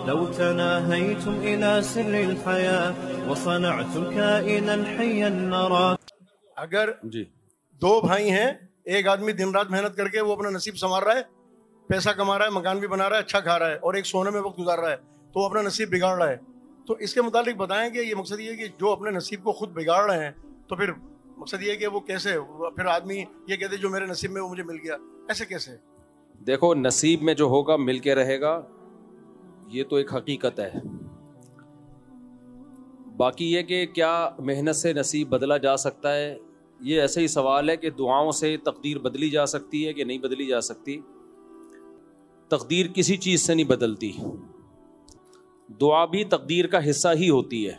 لو تناهيتم إلى سر الحياة وصنعتم كائنا حيا نرى. اگر دو بھائی ہیں، ایک آدمی دن رات محنت کر کے وہ اپنا نصیب سنوار رہا ہے، پیسہ کما رہا ہے، مکان بھی بنا رہا ہے، اچھا کھا رہا ہے، اور ایک سونے میں وقت گزار رہا ہے، تو وہ اپنا نصیب بگاڑ رہا ہے. تو اس کے متعلق بتائیں کہ یہ مقصد یہ ہے کہ جو اپنے نصیب کو خود بگاڑ رہے ہیں، تو پھر مقصد یہ ہے کہ وہ کیسے، پھر آدمی یہ کہتے جو میرے نصیب میں وہ مجھے مل گیا، ایسے کیسے؟ دیکھو، نصیب میں جو ہوگا مل کے رہے گا، یہ تو ایک حقیقت ہے. باقی یہ کہ کیا محنت سے نصیب بدلا جا سکتا ہے، یہ ایسا ہی سوال ہے کہ دعاؤں سے تقدیر بدلی جا سکتی ہے کہ نہیں بدلی جا سکتی. تقدیر کسی چیز سے نہیں بدلتی، دعا بھی تقدیر کا حصہ ہی ہوتی ہے.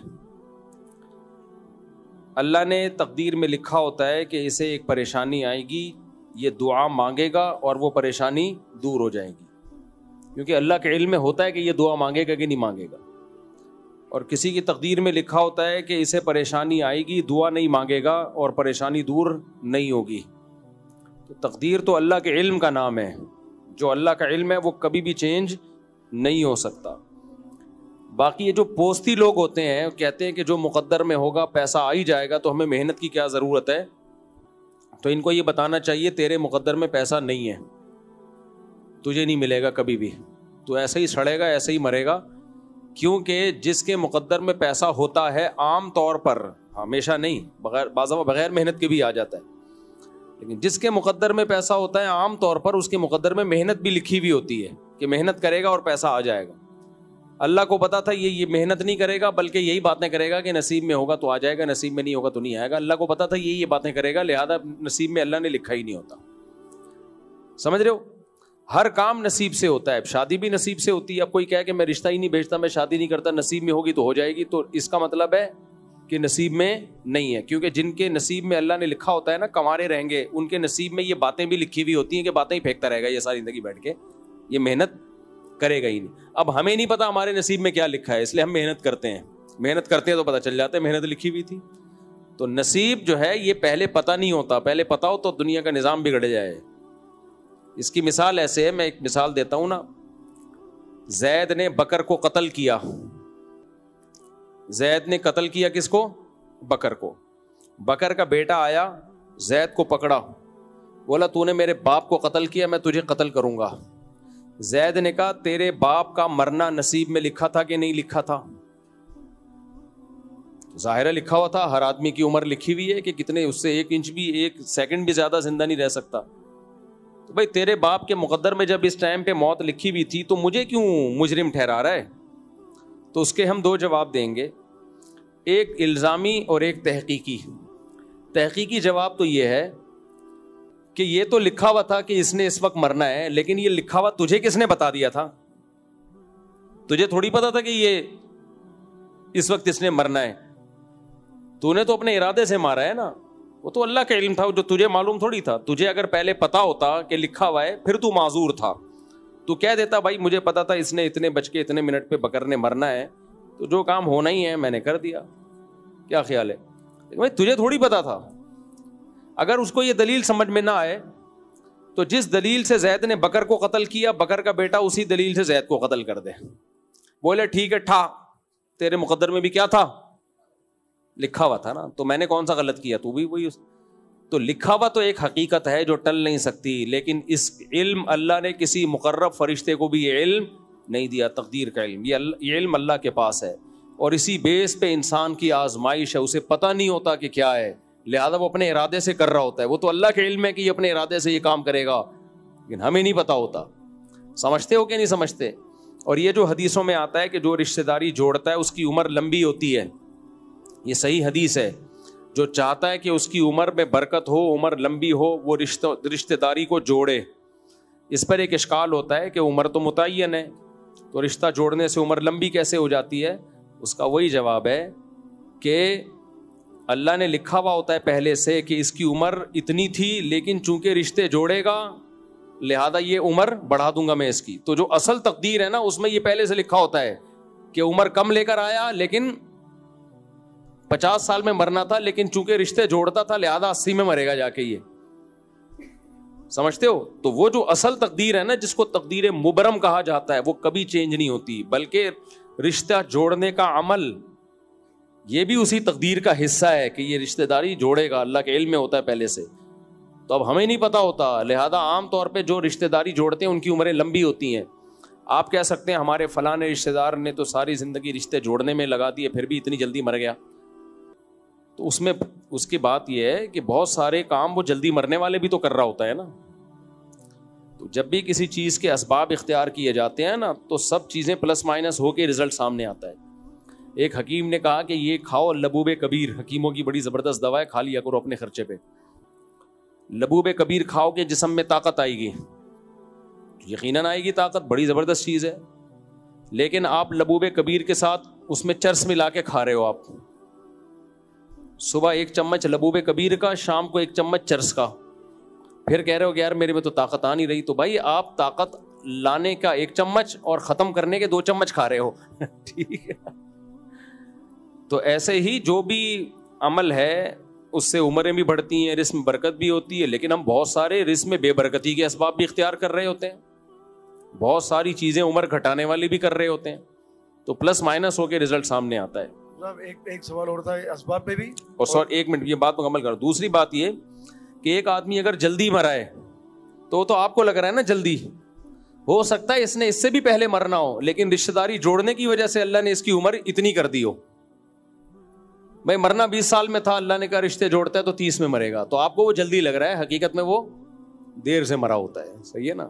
اللہ نے تقدیر میں لکھا ہوتا ہے کہ اسے ایک پریشانی آئے گی، یہ دعا مانگے گا اور وہ پریشانی دور ہو جائے گی، کیونکہ اللہ کے علم میں ہوتا ہے کہ یہ دعا مانگے گا کہ نہیں مانگے گا. اور کسی کی تقدیر میں لکھا ہوتا ہے کہ اسے پریشانی آئے گی، دعا نہیں مانگے گا اور پریشانی دور نہیں ہوگی. تو تقدیر تو اللہ کے علم کا نام ہے، جو اللہ کا علم ہے وہ کبھی بھی چینج نہیں ہو سکتا. باقی یہ جو پوستی لوگ ہوتے ہیں کہتے ہیں کہ جو مقدر میں ہوگا پیسہ آ ہی جائے گا، تو ہمیں محنت کی کیا ضرورت ہے. تو ان کو یہ بتانا چاہیے تیرے مقدر میں پیسہ نہیں ہے، تجھے نہیں ملے گا کبھی بھی، تو ایسے ہی سڑے گا، ایسے ہی مرے گا. کیونکہ جس کے مقدر میں پیسہ ہوتا ہے عام طور پر، ہمیشہ نہیں، بعض دفعہ بغیر محنت کے بھی آ جاتا ہے، لیکن جس کے مقدر میں پیسہ ہوتا ہے عام طور پر اس کے مقدر میں محنت بھی لکھی ہوئی ہوتی ہے کہ محنت کرے گا اور پیسہ آ جائے گا. اللہ کو پتا تھا یہ محنت نہیں کرے گا بلکہ یہی باتیں کرے گا کہ نصیب میں ہوگا تو آ جائے گا، نصیب میں نہیں ہوگا تو نہیں آئے گا. اللہ کو پتا تھا یہ باتیں کرے گا، لہذا نصیب میں اللہ نے لکھا ہی نہیں ہوتا. سمجھ رہے ہو؟ ہر کام نصیب سے ہوتا ہے. شادی بھی نصیب سے ہوتی ہے. اب کوئی کہے کہ میں رشتہ ہی نہیں بھیجتا، میں شادی نہیں کرتا، نصیب میں ہوگی تو ہو جائے گی، تو اس کا مطلب ہے کہ نصیب میں نہیں ہے. کیونکہ جن کے نصیب میں اللہ نے لکھا ہوتا ہے نا کمارے رہیں گے، ان کے نصیب میں یہ باتیں بھی لکھی ہوئی ہوتی ہیں کہ باتیں ہی پھینکتا رہے گا یہ ساری زندگی بیٹھ کے، یہ محنت کرے گا ہی نہیں. اب ہمیں نہیں پتا ہمارے نصیب میں کیا لکھا ہے، اس لیے ہم محنت کرتے ہیں تو پتہ چل جاتا ہے محنت لکھی ہوئی تھی. تو نصیب جو ہے یہ پہلے پتہ نہیں ہوتا، پہلے پتہ ہو تو دنیا کا نظام بگڑ جائے. اس کی مثال ایسے ہے، میں ایک مثال دیتا ہوں نا. زید نے بکر کو قتل کیا. زید نے قتل کیا کس کو؟ بکر کو. بکر کا بیٹا آیا، زید کو پکڑا، بولا تو نے میرے باپ کو قتل کیا، میں تجھے قتل کروں گا. زید نے کہا تیرے باپ کا مرنا نصیب میں لکھا تھا کہ نہیں لکھا تھا؟ ظاہرہ لکھا ہوا تھا، ہر آدمی کی عمر لکھی ہوئی ہے کہ کتنے، اس سے 1 انچ بھی 1 سیکنڈ بھی زیادہ زندہ نہیں رہ سکتا. تو بھائی تیرے باپ کے مقدر میں جب اس ٹائم پہ موت لکھی ہوئی تھی تو مجھے کیوں مجرم ٹھہرا رہا ہے؟ تو اس کے ہم 2 جواب دیں گے، ایک الزامی اور ایک تحقیقی. تحقیقی جواب تو یہ ہے کہ یہ تو لکھا ہوا تھا کہ اس نے اس وقت مرنا ہے، لیکن یہ لکھا ہوا تجھے کس نے بتا دیا تھا؟ تجھے تھوڑی پتا تھا کہ یہ اس وقت اس نے مرنا ہے. تو نے تو اپنے ارادے سے مارا ہے نا، وہ تو اللہ کا علم تھا جو تجھے معلوم تھوڑی تھا. تجھے اگر پہلے پتا ہوتا کہ لکھا ہوا ہے پھر تو معذور تھا، تو کہہ دیتا بھائی مجھے پتا تھا اس نے اتنے بج کے اتنے منٹ پہ بکر نے مرنا ہے، تو جو کام ہونا ہی ہے میں نے کر دیا. کیا خیال ہے؟ بھائی تجھے تھوڑی پتا تھا. اگر اس کو یہ دلیل سمجھ میں نہ آئے تو جس دلیل سے زید نے بکر کو قتل کیا، بکر کا بیٹا اسی دلیل سے زید کو قتل کر دے. بولے ٹھیک ہے ٹھا، تیرے مقدر میں بھی کیا تھا؟ لکھا ہوا تھا نا، تو میں نے کون سا غلط کیا؟ تو بھی وہی. تو لکھا ہوا تو ایک حقیقت ہے جو ٹل نہیں سکتی، لیکن اس علم اللہ نے کسی مقرب فرشتے کو بھی یہ علم نہیں دیا، تقدیر کا علم. یہ علم اللہ کے پاس ہے، اور اسی بیس پہ انسان کی آزمائش ہے. اسے پتہ نہیں ہوتا کہ کیا ہے، لہذا وہ اپنے ارادے سے کر رہا ہوتا ہے. وہ تو اللہ کے علم ہے کہ یہ اپنے ارادے سے یہ کام کرے گا، لیکن ہمیں نہیں پتا ہوتا. سمجھتے ہو کہ نہیں سمجھتے؟ اور یہ جو حدیثوں میں آتا ہے کہ جو رشتہ داری جوڑتا ہے اس کی عمر لمبی ہوتی ہے، یہ صحیح حدیث ہے. جو چاہتا ہے کہ اس کی عمر میں برکت ہو، عمر لمبی ہو، وہ رشتہ داری کو جوڑے. اس پر ایک اشکال ہوتا ہے کہ عمر تو متعین ہے، تو رشتہ جوڑنے سے عمر لمبی کیسے ہو جاتی ہے؟ اس کا وہی جواب ہے کہ اللہ نے لکھا ہوا ہوتا ہے پہلے سے کہ اس کی عمر اتنی تھی، لیکن چونکہ رشتے جوڑے گا لہذا یہ عمر بڑھا دوں گا میں اس کی. تو جو اصل تقدیر ہے نا اس میں یہ پہلے سے لکھا ہوتا ہے کہ عمر کم لے کر آیا، لیکن 50 سال میں مرنا تھا، لیکن چونکہ رشتے جوڑتا تھا لہذا 80 میں مرے گا جا کے. یہ سمجھتے ہو؟ تو وہ جو اصل تقدیر ہے نا، جس کو تقدیر مبرم کہا جاتا ہے، وہ کبھی چینج نہیں ہوتی، بلکہ رشتہ جوڑنے کا عمل یہ بھی اسی تقدیر کا حصہ ہے کہ یہ رشتہ داری جوڑے گا، اللہ کے علم میں ہوتا ہے پہلے سے، تو اب ہمیں نہیں پتا ہوتا، لہذا عام طور پہ جو رشتہ داری جوڑتے ہیں ان کی عمریں لمبی ہوتی ہیں. آپ کہہ سکتے ہیں ہمارے فلاں رشتہ دار نے تو ساری زندگی رشتے جوڑنے میں لگا دیے پھر بھی اتنی جلدی مر گیا، تو اس میں اس کی بات یہ ہے کہ بہت سارے کام وہ جلدی مرنے والے بھی تو کر رہا ہوتا ہے نا. تو جب بھی کسی چیز کے اسباب اختیار کیے جاتے ہیں نا، تو سب چیزیں پلس مائنس ہو کے رزلٹ سامنے آتا ہے. ایک حکیم نے کہا کہ یہ کھاؤ لبوب کبیر، حکیموں کی بڑی زبردست دوا ہے، کھا لیا کرو اپنے خرچے پہ. لبوب کبیر کھاؤ کہ جسم میں طاقت آئے گی، یقیناً آئے گی طاقت، بڑی زبردست چیز ہے. لیکن آپ لبوب کبیر کے ساتھ اس میں چرس ملا کے کھا رہے ہو. آپ صبح 1 چمچ لبوب کبیر کا، شام کو 1 چمچ چرس کا، پھر کہہ رہے ہو کہ یار میرے میں تو طاقت آ نہیں رہی. تو بھائی آپ طاقت لانے کا 1 چمچ اور ختم کرنے کے 2 چمچ کھا رہے ہو. ٹھیک ہے. تو ایسے ہی جو بھی عمل ہے اس سے عمریں بھی بڑھتی ہیں، رزق میں برکت بھی ہوتی ہے، لیکن ہم بہت سارے رزق میں بے برکتی کے اسباب بھی اختیار کر رہے ہوتے ہیں، بہت ساری چیزیں عمر گھٹانے والی بھی کر رہے ہوتے ہیں، تو پلس مائنس ہو کے رزلٹ سامنے آتا ہے. ایک سوال اور تھا اسباب پہ بھی، اور سر 1 منٹ یہ بات مکمل کرو. دوسری بات یہ کہ ایک آدمی اگر جلدی مرا ہے تو آپ کو لگ رہا ہے نا جلدی، ہو سکتا ہے اس نے اس سے بھی پہلے مرنا ہو، لیکن رشتہ داری جوڑنے کی وجہ سے اللہ نے اس کی عمر اتنی کر دی ہو. بھائی مرنا 20 سال میں تھا، اللہ نے کہا رشتے جوڑتا ہے تو 30 میں مرے گا، تو آپ کو وہ جلدی لگ رہا ہے، حقیقت میں وہ دیر سے مرا ہوتا ہے. صحیح ہے نا؟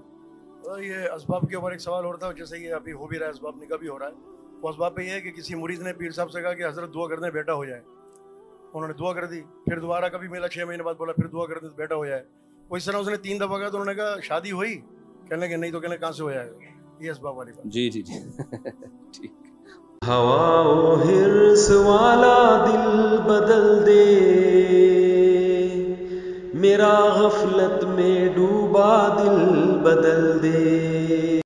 یہ اسباب کے اوپر ایک سوال اور تھا، جیسے یہ ابھی ہو بھی رہا ہے، اسباب نکاح بھی ہو رہا ہے. وہ اسباب پہ یہ ہے کہ کسی مرید نے پیر صاحب سے کہا کہ حضرت دعا کر دیں بیٹا ہو جائے، انہوں نے دعا کر دی، پھر دوبارہ کبھی ملا 6 مہینے بعد بولا پھر دعا کر دیں بیٹا ہو جائے. وہ اس طرح اس نے 3 دفعہ کہا تو انہوں نے کہا شادی ہوئی، کہنے کہ نہیں، تو کہنے کہاں سے ہو جائے گا. یہ اسباب والی بات. جی جی جی ٹھیک. ہوا و حرص والا دل بدل دے، میرا غفلت میں ڈوبا دل بدل دے.